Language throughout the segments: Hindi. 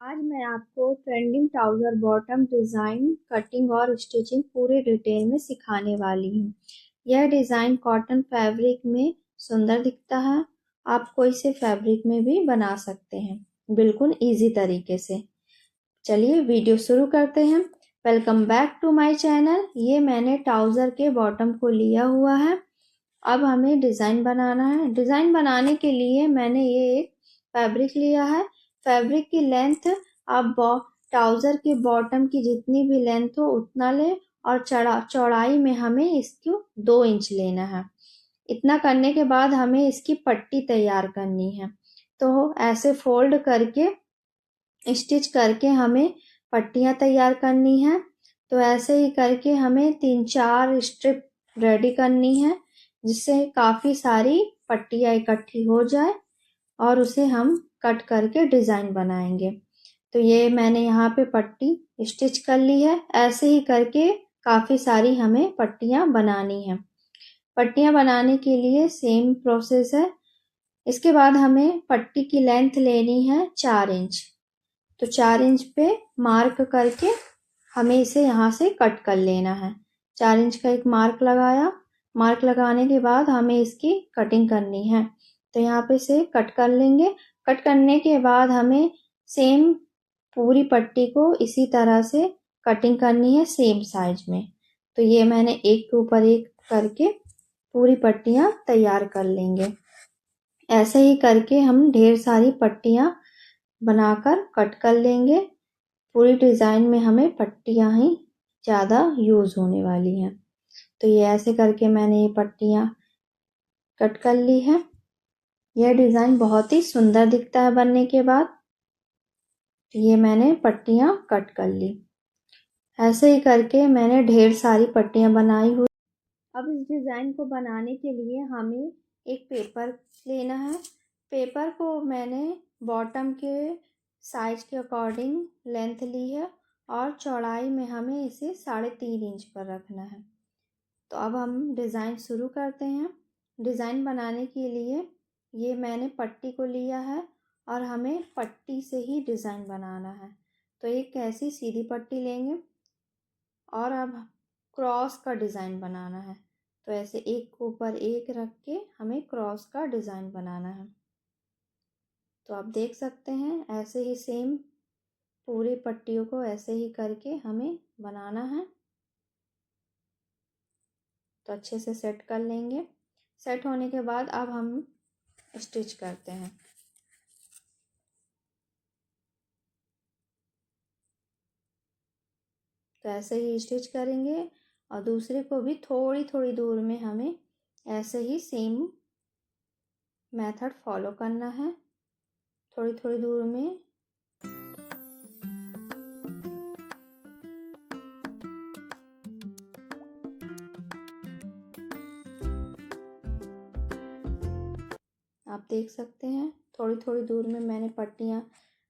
आज मैं आपको trending trouser bottom design, cutting और स्टिचिंग पूरे डिटेल में सिखाने वाली हूँ। यह डिज़ाइन कॉटन फैब्रिक में सुंदर दिखता है। आप कोई से फैब्रिक में भी बना सकते हैं, बिल्कुल इजी तरीके से। चलिए वीडियो शुरू करते हैं। Welcome back to my channel. ये मैंने ट्राउज़र के बॉटम को लिया हुआ है। अब हमें डिज़ाइन बनाना है। डिज़ाइन बनाने के लिए मैंने ये एक फैब्रिक लिया है। फैब्रिक की लेंथ आप ट्राउज़र के बॉटम की जितनी भी लेंथ हो उतना लें और चौड़ाई में हमें इसको 2 इंच लेना है। इतना करने के बाद हमें इसकी पट्टी तैयार करनी है। तो ऐसे फोल्ड करके स्टिच करके हमें पट्टियाँ तैयार करनी है। तो ऐसे ही करके हमें 3-4 स्ट्रिप रेडी करनी है, जिससे काफ़ी सारी पट्टियाँ इकट्ठी हो जाए और उसे हम कट करके डिज़ाइन बनाएंगे। तो ये मैंने यहाँ पे पट्टी स्टिच कर ली है। ऐसे ही करके काफ़ी सारी हमें पट्टियाँ बनानी है। पट्टियाँ बनाने के लिए सेम प्रोसेस है। इसके बाद हमें पट्टी की लेंथ लेनी है 4 इंच। तो 4 इंच पे मार्क करके हमें इसे यहाँ से कट कर लेना है। 4 इंच का एक मार्क लगाया। मार्क लगाने के बाद हमें इसकी कटिंग करनी है। तो यहाँ पे से कट कर लेंगे। कट करने के बाद हमें सेम पूरी पट्टी को इसी तरह से कटिंग करनी है, सेम साइज में। तो ये मैंने एक के ऊपर एक करके पूरी पट्टियाँ तैयार कर लेंगे। ऐसे ही करके हम ढेर सारी पट्टियाँ बनाकर कट कर लेंगे। पूरी डिज़ाइन में हमें पट्टियाँ ही ज़्यादा यूज़ होने वाली हैं। तो ये ऐसे करके मैंने ये पट्टियाँ कट कर ली है। यह डिज़ाइन बहुत ही सुंदर दिखता है बनने के बाद। तो ये मैंने पट्टियाँ कट कर ली। ऐसे ही करके मैंने ढेर सारी पट्टियाँ बनाई हुई। अब इस डिज़ाइन को बनाने के लिए हमें एक पेपर लेना है। पेपर को मैंने बॉटम के साइज के अकॉर्डिंग लेंथ ली है और चौड़ाई में हमें इसे 3.5 इंच पर रखना है। तो अब हम डिज़ाइन शुरू करते हैं। डिज़ाइन बनाने के लिए ये मैंने पट्टी को लिया है और हमें पट्टी से ही डिज़ाइन बनाना है। तो एक ऐसी सीधी पट्टी लेंगे और अब क्रॉस का डिज़ाइन बनाना है। तो ऐसे एक के ऊपर एक रख के हमें क्रॉस का डिज़ाइन बनाना है। तो आप देख सकते हैं ऐसे ही सेम पूरी पट्टियों को ऐसे ही करके हमें बनाना है। तो अच्छे से सेट कर लेंगे। सेट होने के बाद अब हम स्टिच करते हैं। तो ऐसे ही स्टिच करेंगे और दूसरे को भी थोड़ी थोड़ी दूर में हमें ऐसे ही सेम मेथड फॉलो करना है। थोड़ी थोड़ी दूर में आप देख सकते हैं थोड़ी थोड़ी दूर में मैंने पट्टियाँ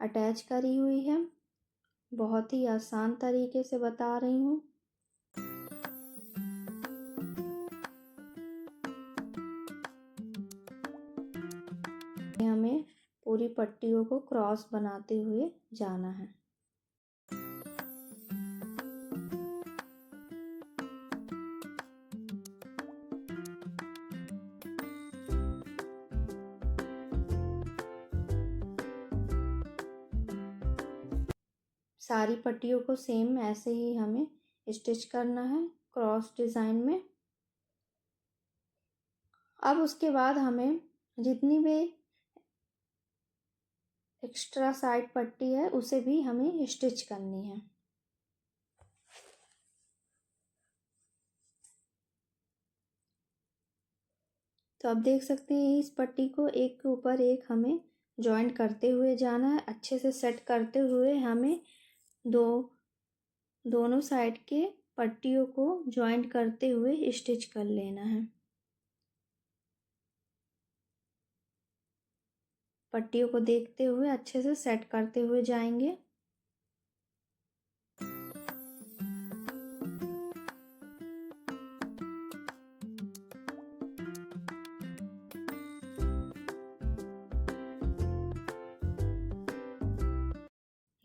अटैच करी हुई है। बहुत ही आसान तरीके से बता रही हूँ। हमें पूरी पट्टियों को क्रॉस बनाते हुए जाना है। सारी पट्टियों को सेम ऐसे ही हमें स्टिच करना है क्रॉस डिज़ाइन में। अब उसके बाद हमें जितनी भी एक्स्ट्रा साइड पट्टी है उसे भी हमें स्टिच करनी है। तो आप देख सकते हैं इस पट्टी को एक के ऊपर एक हमें जॉइंट करते हुए जाना है। अच्छे से सेट करते हुए हमें दोनों साइड के पट्टियों को जॉइंट करते हुए स्टिच कर लेना है। पट्टियों को देखते हुए अच्छे से सेट करते हुए जाएंगे।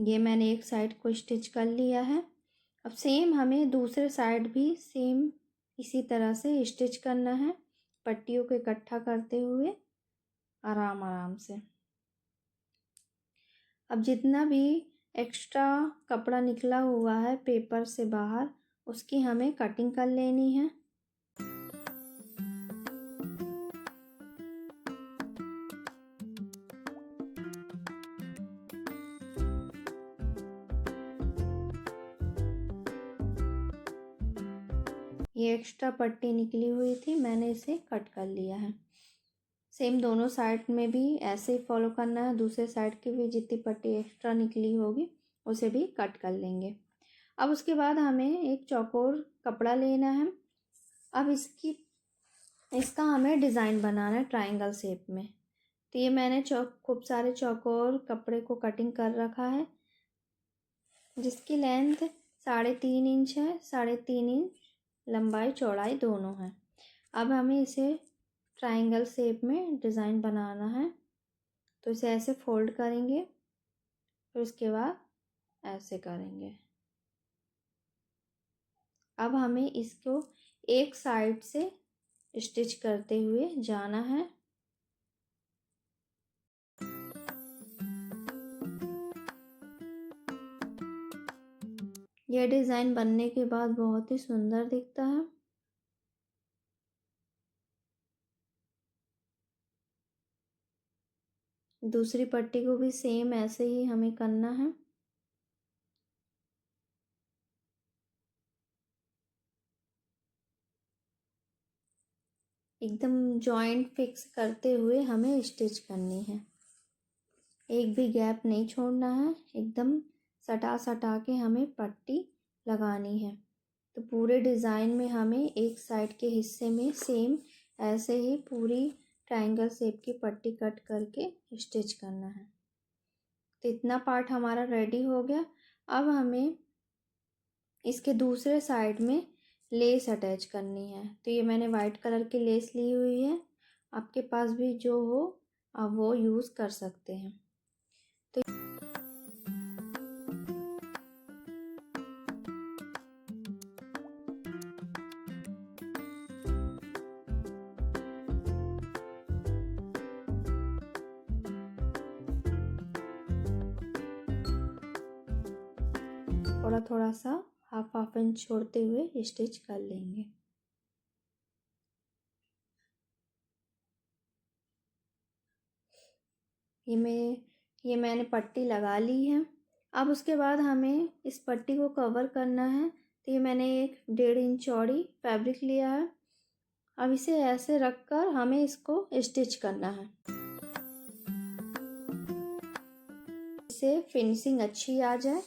ये मैंने एक साइड को स्टिच कर लिया है। अब सेम हमें दूसरे साइड भी सेम इसी तरह से स्टिच करना है, पट्टियों को इकट्ठा करते हुए आराम आराम से। अब जितना भी एक्स्ट्रा कपड़ा निकला हुआ है पेपर से बाहर, उसकी हमें कटिंग कर लेनी है। ये एक्स्ट्रा पट्टी निकली हुई थी, मैंने इसे कट कर लिया है। सेम दोनों साइड में भी ऐसे ही फॉलो करना है। दूसरे साइड की भी जितनी पट्टी एक्स्ट्रा निकली होगी उसे भी कट कर लेंगे। अब उसके बाद हमें एक चौकोर कपड़ा लेना है। अब इसका हमें डिज़ाइन बनाना है ट्रायंगल शेप में। तो ये मैंने खूब सारे चौकोर कपड़े को कटिंग कर रखा है, जिसकी लेंथ 3.5 इंच है। 3.5 इंच लंबाई चौड़ाई दोनों है। अब हमें इसे ट्रायंगल शेप में डिज़ाइन बनाना है। तो इसे ऐसे फोल्ड करेंगे, फिर उसके बाद ऐसे करेंगे। अब हमें इसको एक साइड से स्टिच करते हुए जाना है। यह डिज़ाइन बनने के बाद बहुत ही सुंदर दिखता है। दूसरी पट्टी को भी सेम ऐसे ही हमें करना है। एकदम जॉइंट फिक्स करते हुए हमें स्टिच करनी है। एक भी गैप नहीं छोड़ना है, एकदम सटा सटा के हमें पट्टी लगानी है। तो पूरे डिज़ाइन में हमें एक साइड के हिस्से में सेम ऐसे ही पूरी ट्रायंगल शेप की पट्टी कट करके स्टिच करना है। तो इतना पार्ट हमारा रेडी हो गया। अब हमें इसके दूसरे साइड में लेस अटैच करनी है। तो ये मैंने वाइट कलर की लेस ली हुई है, आपके पास भी जो हो आप वो यूज़ कर सकते हैं। तो थोड़ा थोड़ा सा हाफ इंच छोड़ते हुए स्टिच कर लेंगे। ये मैंने पट्टी लगा ली है। अब उसके बाद हमें इस पट्टी को कवर करना है। तो ये मैंने एक 1.5 इंच चौड़ी फैब्रिक लिया है। अब इसे ऐसे रखकर हमें इसको स्टिच करना है, इससे फिनिशिंग अच्छी आ जाए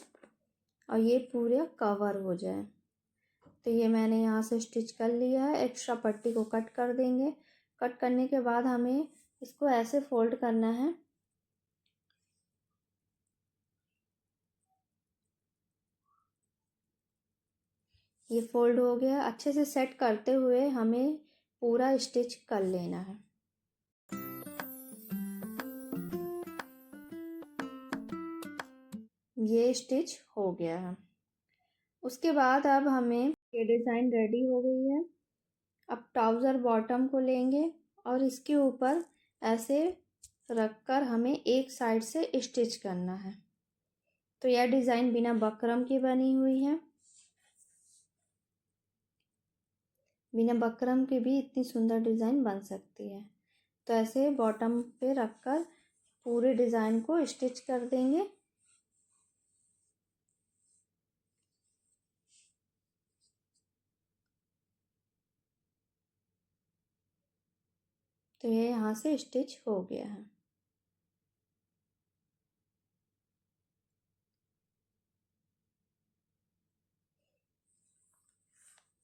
और ये पूरा कवर हो जाए। तो ये मैंने यहाँ से स्टिच कर लिया है। एक्स्ट्रा पट्टी को कट कर देंगे। कट करने के बाद हमें इसको ऐसे फोल्ड करना है। ये फोल्ड हो गया। अच्छे से सेट करते हुए हमें पूरा स्टिच कर लेना है। ये स्टिच हो गया है। उसके बाद अब हमें ये डिज़ाइन रेडी हो गई है। अब ट्राउज़र बॉटम को लेंगे और इसके ऊपर ऐसे रखकर हमें एक साइड से स्टिच करना है। तो यह डिज़ाइन बिना बकरम की बनी हुई है। बिना बकरम के भी इतनी सुंदर डिज़ाइन बन सकती है। तो ऐसे बॉटम पे रखकर पूरे डिज़ाइन को स्टिच कर देंगे। तो ये यहाँ से स्टिच हो गया है।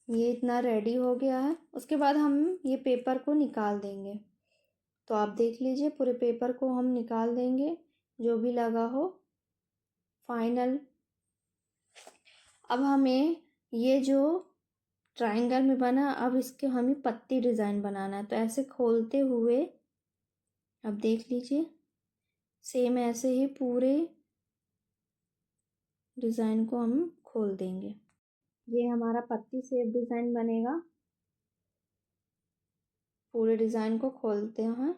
ये इतना रेडी हो गया है। उसके बाद हम ये पेपर को निकाल देंगे। तो आप देख लीजिए, पूरे पेपर को हम निकाल देंगे जो भी लगा हो फाइनल। अब हमें ये जो ट्रायंगल में बना, अब इसके हमें पत्ती डिज़ाइन बनाना है। तो ऐसे खोलते हुए अब देख लीजिए, सेम ऐसे ही पूरे डिज़ाइन को हम खोल देंगे। ये हमारा पत्ती शेप डिज़ाइन बनेगा। पूरे डिज़ाइन को खोलते हैं।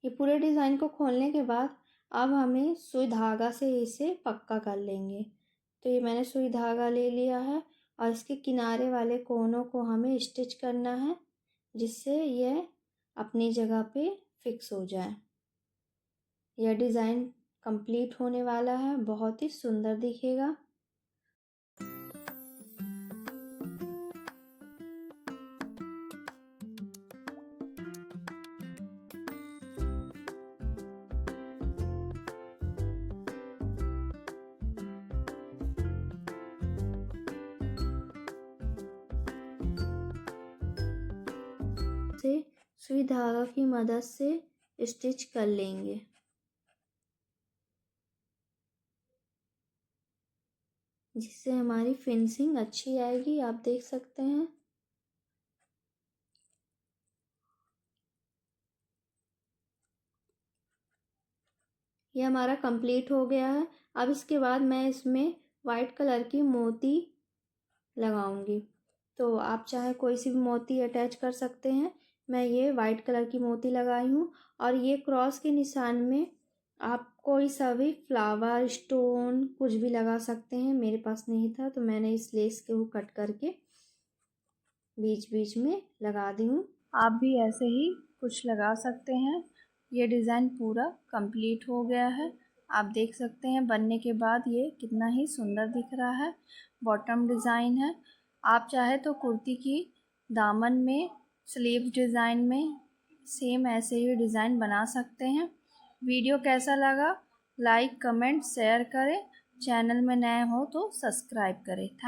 ये पूरे डिज़ाइन को खोलने के बाद अब हमें सुई धागा से इसे पक्का कर लेंगे। तो ये मैंने सुई धागा ले लिया है और इसके किनारे वाले कोनों को हमें स्टिच करना है, जिससे यह अपनी जगह पे फिक्स हो जाए। यह डिज़ाइन कंप्लीट होने वाला है, बहुत ही सुंदर दिखेगा। से सुई धागा की मदद से स्टिच कर लेंगे। जिससे हमारी फिनिशिंग अच्छी आएगी, आप देख सकते हैं। ये हमारा कंप्लीट हो गया है। अब इसके बाद मैं इसमें वाइट कलर की मोती लगाऊंगी। तो आप चाहे कोई सी भी मोती अटैच कर सकते हैं। मैं ये वाइट कलर की मोती लगाई हूँ और ये क्रॉस के निशान में आप कोई सा भी फ्लावर स्टोन कुछ भी लगा सकते हैं। मेरे पास नहीं था तो मैंने इस लेस को कट करके बीच बीच में लगा दी हूँ। आप भी ऐसे ही कुछ लगा सकते हैं। ये डिज़ाइन पूरा कंप्लीट हो गया है। आप देख सकते हैं बनने के बाद ये कितना ही सुंदर दिख रहा है। बॉटम डिज़ाइन है। आप चाहे तो कुर्ती की दामन में स्लीव डिज़ाइन में सेम ऐसे ही डिज़ाइन बना सकते हैं। वीडियो कैसा लगा लाइक कमेंट शेयर करें। चैनल में नए हो तो सब्सक्राइब करें। थैंक